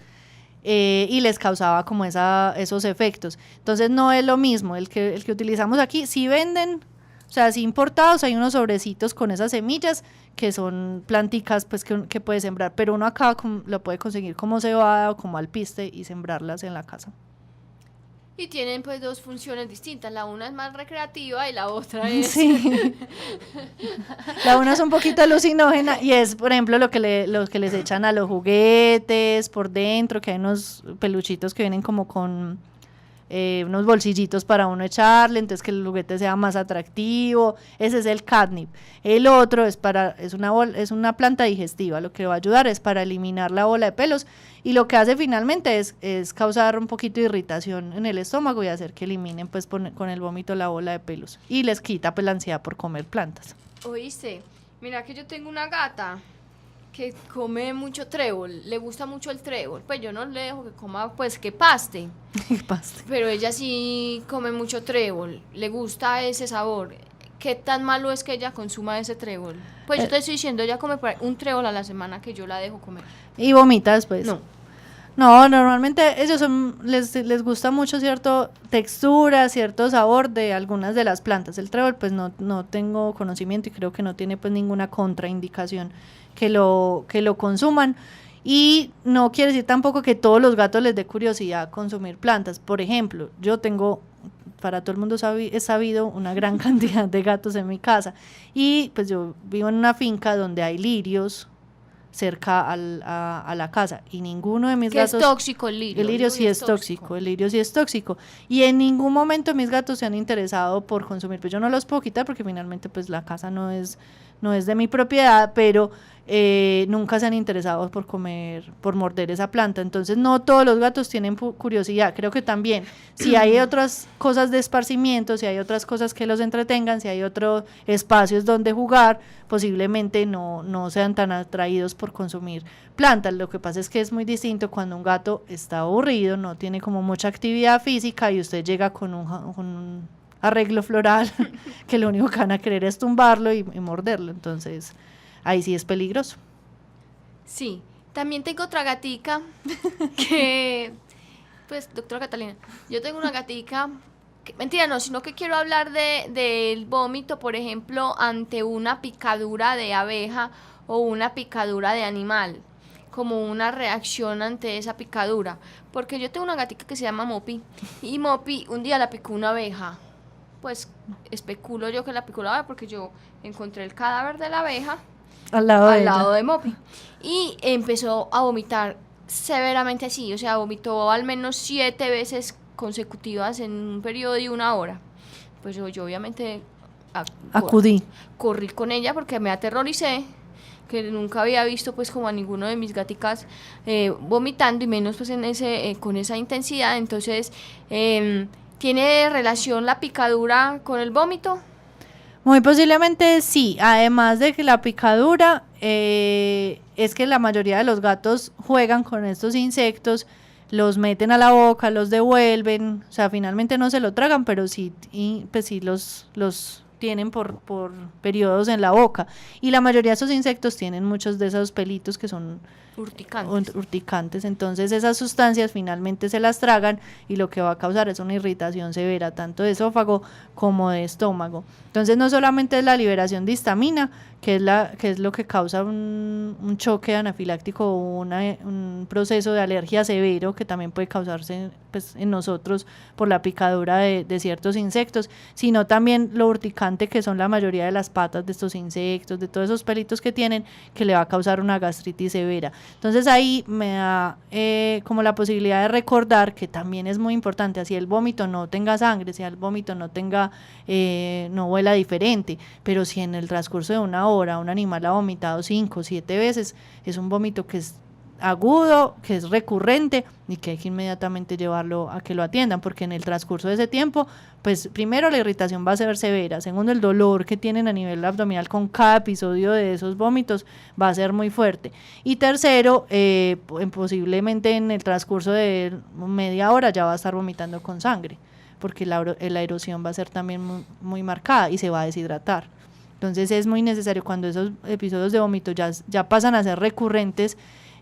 Y les causaba como esos efectos. Entonces no es lo mismo el que utilizamos aquí. Si venden, o sea, si importados, hay unos sobrecitos con esas semillas que son planticas pues que puede sembrar, pero uno acá lo puede conseguir como cebada o como alpiste y sembrarlas en la casa. Y tienen pues dos funciones distintas, la una es más recreativa y la otra es... Sí. La una es un poquito alucinógena y es, por ejemplo, lo que les echan a los juguetes por dentro, que hay unos peluchitos que vienen como con unos bolsillitos para uno echarle, entonces que el juguete sea más atractivo. Ese es el catnip. El otro es una planta digestiva, lo que va a ayudar es para eliminar la bola de pelos, y lo que hace finalmente es causar un poquito de irritación en el estómago y hacer que eliminen pues con el vómito la bola de pelos, y les quita pues la ansiedad por comer plantas. Oíste, mira que yo tengo una gata que come mucho trébol, le gusta mucho el trébol, pues yo no le dejo que coma, pues que paste, pero ella sí come mucho trébol, le gusta ese sabor. ¿Qué tan malo es que ella consuma ese trébol? Pues yo te estoy diciendo, ella come un trébol a la semana que yo la dejo comer. ¿Y vomita después? No, normalmente ellos les gusta mucho cierta textura, cierto sabor de algunas de las plantas. El trébol pues no tengo conocimiento y creo que no tiene pues ninguna contraindicación que lo consuman, y no quiere decir tampoco que todos los gatos les dé curiosidad consumir plantas. Por ejemplo, yo tengo, para todo el mundo es sabido, una gran cantidad de gatos en mi casa, y pues yo vivo en una finca donde hay lirios cerca a la casa, y ninguno de mis gatos... es tóxico el lirio. El lirio sí es tóxico, el lirio sí es tóxico, y en ningún momento mis gatos se han interesado por consumir, pues yo no los puedo quitar porque finalmente pues la casa no es de mi propiedad, pero nunca se han interesado por morder esa planta. Entonces no todos los gatos tienen curiosidad. Creo que también si hay otras cosas de esparcimiento, si hay otras cosas que los entretengan, si hay otros espacios donde jugar, posiblemente no sean tan atraídos por consumir plantas. Lo que pasa es que es muy distinto cuando un gato está aburrido, no tiene como mucha actividad física, y usted llega con un arreglo floral que lo único que van a querer es tumbarlo y morderlo. Entonces ahí sí es peligroso. Sí, también tengo otra gatica que, pues, doctora Catalina, yo tengo una gatica, mentira, no, sino que quiero hablar del vómito, por ejemplo, ante una picadura de abeja o una picadura de animal, como una reacción ante esa picadura, porque yo tengo una gatica que se llama Mopi, y Mopi un día la picó una abeja. Pues especulo yo que la picó la abeja porque yo encontré el cadáver de la abeja al lado de Mopi, y empezó a vomitar severamente así, o sea, vomitó al menos 7 veces consecutivas en un periodo de 1 hora. Pues yo obviamente acudí, corrí con ella porque me aterroricé, que nunca había visto pues como a ninguno de mis gaticas vomitando, y menos pues con esa intensidad. Entonces ¿tiene relación la picadura con el vómito? Muy posiblemente sí, además de que la picadura es que la mayoría de los gatos juegan con estos insectos, los meten a la boca, los devuelven, o sea, finalmente no se lo tragan, pero sí, pues sí los tienen por periodos en la boca, y la mayoría de esos insectos tienen muchos de esos pelitos que son urticantes, entonces esas sustancias finalmente se las tragan, y lo que va a causar es una irritación severa tanto de esófago como de estómago. Entonces no solamente es la liberación de histamina, que es lo que causa un choque anafiláctico o un proceso de alergia severo que también puede causarse pues en nosotros por la picadura de ciertos insectos, sino también lo urticante que son la mayoría de las patas de estos insectos, de todos esos pelitos que tienen, que le va a causar una gastritis severa. Entonces ahí me da como la posibilidad de recordar que también es muy importante, así el vómito no tenga sangre, si el vómito no huela diferente, pero si en el transcurso de 1 hora un animal ha vomitado 5 o 7 veces, es un vómito que es agudo, que es recurrente, y que hay que inmediatamente llevarlo a que lo atiendan, porque en el transcurso de ese tiempo, pues primero la irritación va a ser severa, segundo el dolor que tienen a nivel abdominal con cada episodio de esos vómitos va a ser muy fuerte, y tercero, posiblemente en el transcurso de media hora ya va a estar vomitando con sangre, porque la erosión va a ser también muy, muy marcada y se va a deshidratar. Entonces es muy necesario, cuando esos episodios de vómito ya pasan a ser recurrentes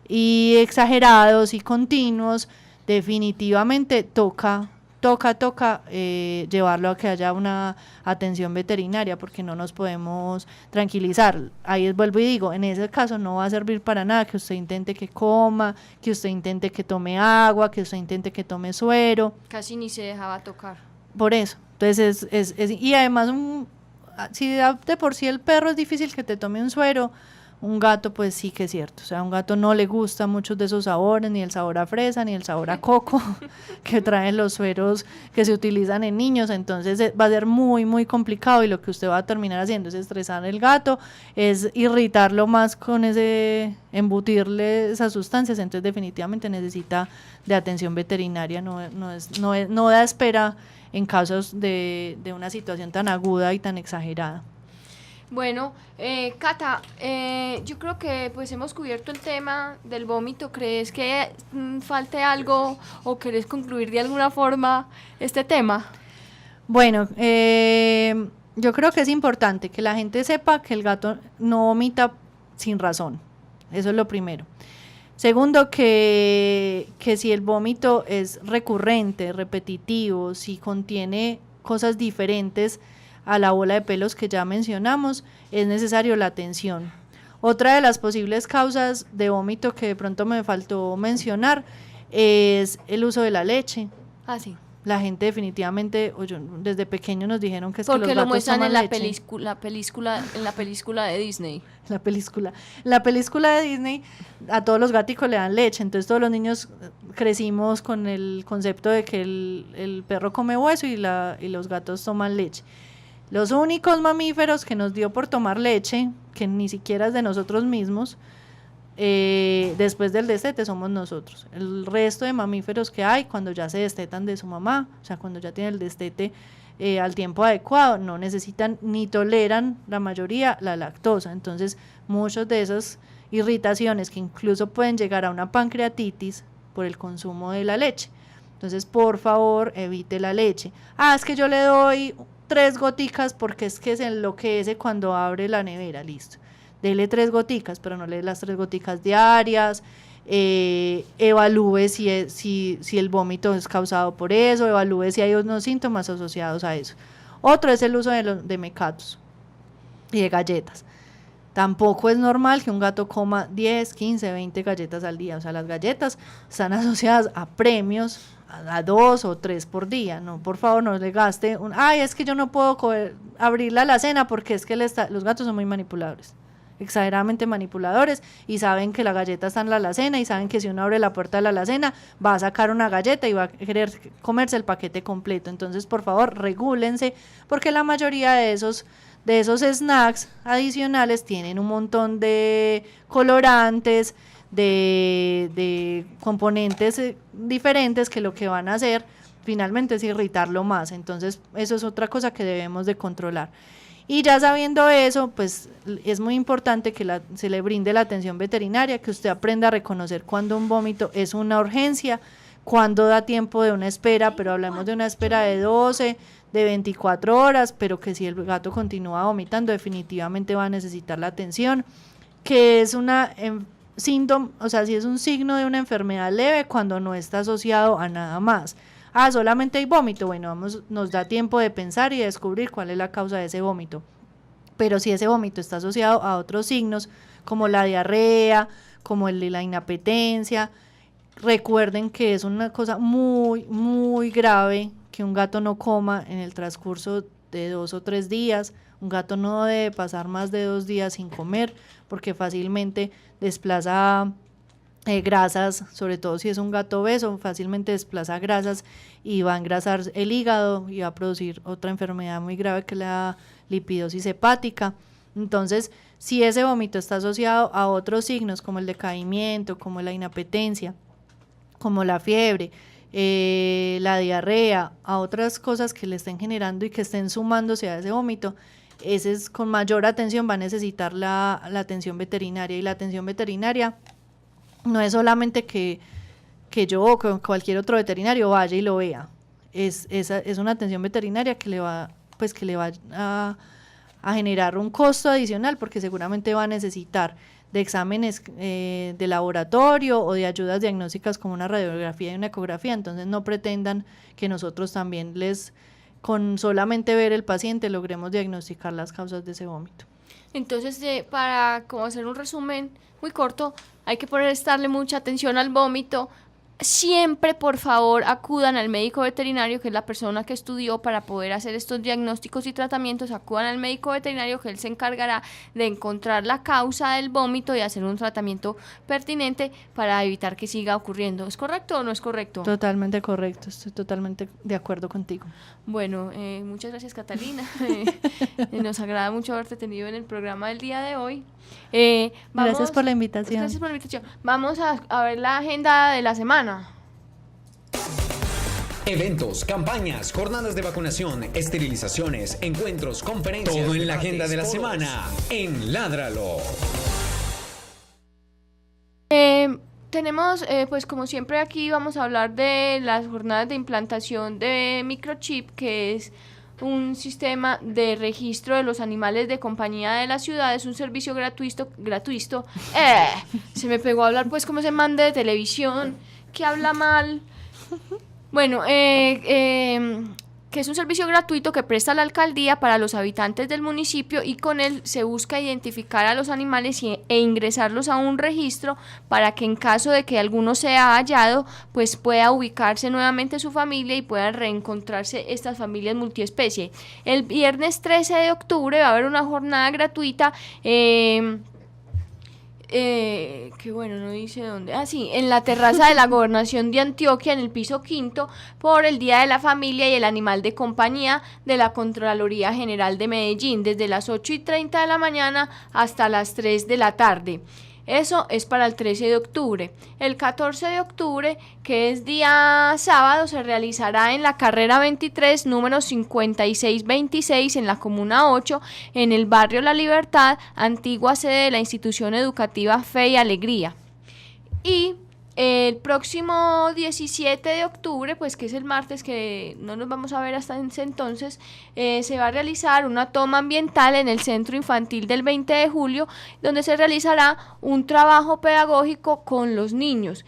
y exagerados y continuos, definitivamente toca toca llevarlo a que haya una atención veterinaria, porque no nos podemos tranquilizar. Ahí vuelvo y digo, en ese caso no va a servir para nada que usted intente que coma, que usted intente que tome agua, que usted intente que tome suero. Casi ni se dejaba tocar. Por eso. Entonces y además si de por sí el perro es difícil que te tome un suero, un gato pues sí que es cierto, o sea, a un gato no le gusta muchos de esos sabores, ni el sabor a fresa, ni el sabor a coco que traen los sueros que se utilizan en niños, entonces va a ser muy muy complicado, y lo que usted va a terminar haciendo es estresar al gato, es irritarlo más con embutirle esas sustancias, entonces definitivamente necesita de atención veterinaria, no da espera en casos de una situación tan aguda y tan exagerada. Bueno, Cata, yo creo que pues hemos cubierto el tema del vómito. ¿Crees que falte algo o querés concluir de alguna forma este tema? Bueno, yo creo que es importante que la gente sepa que el gato no vomita sin razón. Eso es lo primero. Segundo, que si el vómito es recurrente, repetitivo, si contiene cosas diferentes a la bola de pelos que ya mencionamos, es necesario la atención. Otra de las posibles causas de vómito que de pronto me faltó mencionar es el uso de la leche. Ah, sí. La gente definitivamente, desde pequeño nos dijeron que es porque que los gatos lo muestran toman en la leche. película de Disney. La película de Disney, a todos los gaticos le dan leche, entonces todos los niños crecimos con el concepto de que el perro come hueso y los gatos toman leche. Los únicos mamíferos que nos dio por tomar leche, que ni siquiera es de nosotros mismos, después del destete somos nosotros. El resto de mamíferos que hay, cuando ya se destetan de su mamá, o sea, cuando ya tienen el destete al tiempo adecuado, no necesitan ni toleran la mayoría la lactosa. Entonces, muchas de esas irritaciones que incluso pueden llegar a una pancreatitis por el consumo de la leche. Entonces, por favor, evite la leche. Es que yo le doy 3 goticas porque es que se enloquece cuando abre la nevera, listo. Dele 3 goticas, pero no le dé las 3 goticas diarias. Evalúe si el vómito es causado por eso, evalúe si hay unos síntomas asociados a eso. Otro es el uso de mecatos y de galletas. Tampoco es normal que un gato coma 10, 15, 20 galletas al día. O sea, las galletas están asociadas a premios, a 2 o 3 por día. No, por favor, no le gaste es que yo no puedo abrir la alacena porque es que los gatos son muy manipuladores, exageradamente manipuladores, y saben que la galleta está en la alacena, y saben que si uno abre la puerta de la alacena va a sacar una galleta y va a querer comerse el paquete completo. Entonces, por favor, regúlense, porque la mayoría de esos snacks adicionales tienen un montón de colorantes, de componentes diferentes, que lo que van a hacer finalmente es irritarlo más. Entonces, eso es otra cosa que debemos de controlar. Y ya sabiendo eso, pues es muy importante que se le brinde la atención veterinaria, que usted aprenda a reconocer cuando un vómito es una urgencia, cuando da tiempo de una espera, pero hablamos de una espera de 12, de 24 horas, pero que si el gato continúa vomitando, definitivamente va a necesitar la atención, que es síntoma, o sea, si es un signo de una enfermedad leve cuando no está asociado a nada más. Solamente hay vómito, bueno, nos da tiempo de pensar y de descubrir cuál es la causa de ese vómito. Pero si ese vómito está asociado a otros signos, como la diarrea, como el de la inapetencia, recuerden que es una cosa muy, muy grave que un gato no coma en el transcurso de 2 o 3 días. Un gato no debe pasar más de 2 días sin comer, porque fácilmente desplaza grasas, sobre todo si es un gato obeso, fácilmente desplaza grasas y va a engrasar el hígado y va a producir otra enfermedad muy grave, que es la lipidosis hepática. Entonces, si ese vómito está asociado a otros signos como el decaimiento, como la inapetencia, como la fiebre, la diarrea, a otras cosas que le estén generando y que estén sumándose a ese vómito, ese es con mayor atención, va a necesitar la atención veterinaria. Y la atención veterinaria no es solamente que yo o que cualquier otro veterinario vaya y lo vea, es una atención veterinaria que le va a generar un costo adicional, porque seguramente va a necesitar de exámenes de laboratorio o de ayudas diagnósticas como una radiografía y una ecografía, entonces no pretendan que nosotros también con solamente ver el paciente logremos diagnosticar las causas de ese vómito. Entonces, para como hacer un resumen muy corto, hay que prestarle mucha atención al vómito. Siempre, por favor, acudan al médico veterinario, que es la persona que estudió para poder hacer estos diagnósticos y tratamientos. Acudan al médico veterinario, que él se encargará de encontrar la causa del vómito y hacer un tratamiento pertinente para evitar que siga ocurriendo. ¿Es correcto o no es correcto? Totalmente correcto, estoy totalmente de acuerdo contigo. Bueno, muchas gracias, Catalina. Nos agrada mucho haberte tenido en el programa del día de hoy. Gracias por la invitación. Gracias por la invitación. Vamos a ver la agenda de la semana. Eventos, campañas, jornadas de vacunación, esterilizaciones, encuentros, conferencias. Todo en la agenda de la semana en Ládralo. Tenemos, pues como siempre aquí vamos a hablar de las jornadas de implantación de microchip, que es un sistema de registro de los animales de compañía de la ciudad. Es un servicio gratuito. Se me pegó a hablar pues como se manda de televisión, que habla mal. Bueno, que es un servicio gratuito que presta la alcaldía para los habitantes del municipio, y con él se busca identificar a los animales e ingresarlos a un registro para que en caso de que alguno sea hallado, pues pueda ubicarse nuevamente su familia y puedan reencontrarse estas familias multiespecie. El viernes 13 de octubre va a haber una jornada gratuita que bueno, no dice dónde, en la terraza de la Gobernación de Antioquia, en el piso 5, por el Día de la Familia y el Animal de Compañía de la Contraloría General de Medellín, desde las 8:30 de la mañana hasta las 3 de la tarde. Eso es para el 13 de octubre. El 14 de octubre, que es día sábado, se realizará en la carrera 23, número 5626, en la Comuna 8, en el barrio La Libertad, antigua sede de la institución educativa Fe y Alegría. Y el próximo 17 de octubre, pues que es el martes, que no nos vamos a ver hasta ese entonces, se va a realizar una toma ambiental en el Centro Infantil del 20 de julio, donde se realizará un trabajo pedagógico con los niños.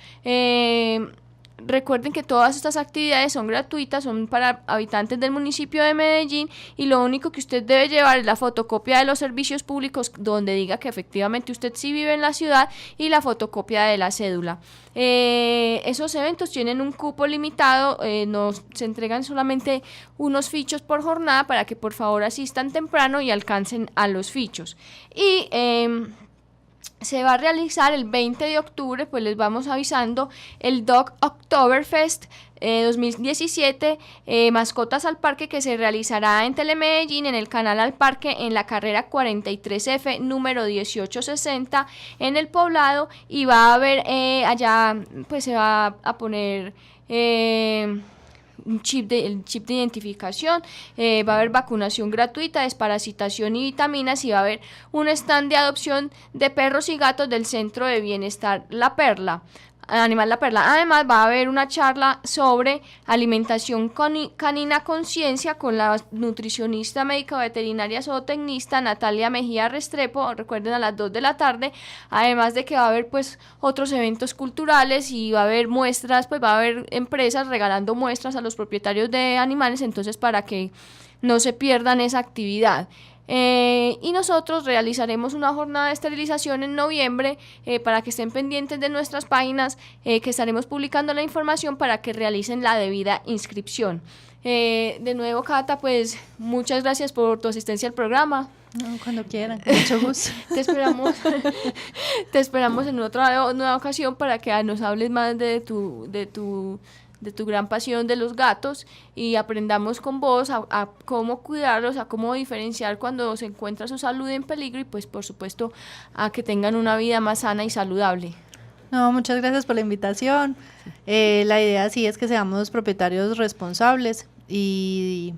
Recuerden que todas estas actividades son gratuitas, son para habitantes del municipio de Medellín, y lo único que usted debe llevar es la fotocopia de los servicios públicos donde diga que efectivamente usted sí vive en la ciudad, y la fotocopia de la cédula. Esos eventos tienen un cupo limitado, se entregan solamente unos fichos por jornada para que por favor asistan temprano y alcancen a los fichos. Y se va a realizar el 20 de octubre, pues les vamos avisando, el Dog Oktoberfest 2017, Mascotas al Parque, que se realizará en Telemedellín, en el canal Al Parque, en la carrera 43F, número 1860, en el Poblado, y va a haber allá, pues se va a poner el chip de identificación, va a haber vacunación gratuita, desparasitación y vitaminas, y va a haber un stand de adopción de perros y gatos del Centro de Bienestar La Perla. Animal La Perla. Además va a haber una charla sobre alimentación canina conciencia con la nutricionista médica veterinaria zootecnista Natalia Mejía Restrepo, recuerden, a las 2 de la tarde, además de que va a haber pues otros eventos culturales y va a haber muestras, pues va a haber empresas regalando muestras a los propietarios de animales, entonces para que no se pierdan esa actividad. Y nosotros realizaremos una jornada de esterilización en noviembre, para que estén pendientes de nuestras páginas, que estaremos publicando la información para que realicen la debida inscripción. De nuevo, Cata, pues muchas gracias por tu asistencia al programa. No, cuando quieran, con mucho gusto. Te esperamos en otra nueva ocasión para que nos hables más de tu gran pasión de los gatos, y aprendamos con vos a cómo cuidarlos, a cómo diferenciar cuando se encuentra su salud en peligro, y pues por supuesto a que tengan una vida más sana y saludable. No, muchas gracias por la invitación. La idea sí es que seamos propietarios responsables y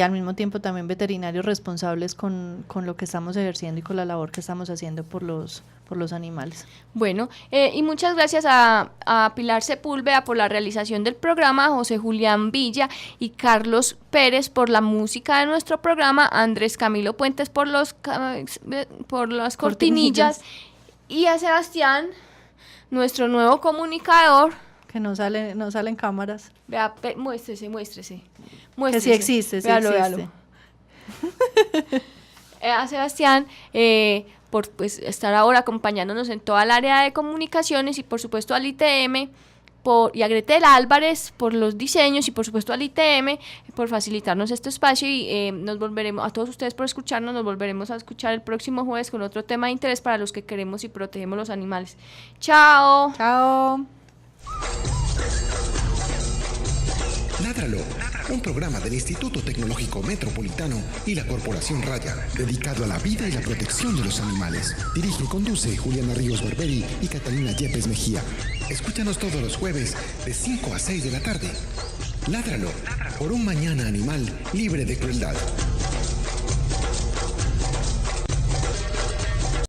al mismo tiempo también veterinarios responsables con lo que estamos ejerciendo y con la labor que estamos haciendo por los animales. Bueno, y muchas gracias a Pilar Sepúlveda por la realización del programa, a José Julián Villa y Carlos Pérez por la música de nuestro programa, a Andrés Camilo Puentes por las cortinillas, Y a Sebastián, nuestro nuevo comunicador. Que no salen cámaras. Vea, muéstrese. Que sí existe, Véalo. A Sebastián, por pues, estar ahora acompañándonos en toda el área de comunicaciones y por supuesto al ITM, y a Gretel Álvarez por los diseños y por supuesto al ITM por facilitarnos este espacio y nos volveremos, a todos ustedes por escucharnos, nos volveremos a escuchar el próximo jueves con otro tema de interés para los que queremos y protegemos los animales. ¡Chao! ¡Chao! Ládralo, un programa del Instituto Tecnológico Metropolitano y la Corporación Raya, dedicado a la vida y la protección de los animales. Dirige y conduce Juliana Ríos Barberi y Catalina Yepes Mejía. Escúchanos todos los jueves de 5 a 6 de la tarde. Ládralo, por un mañana animal libre de crueldad.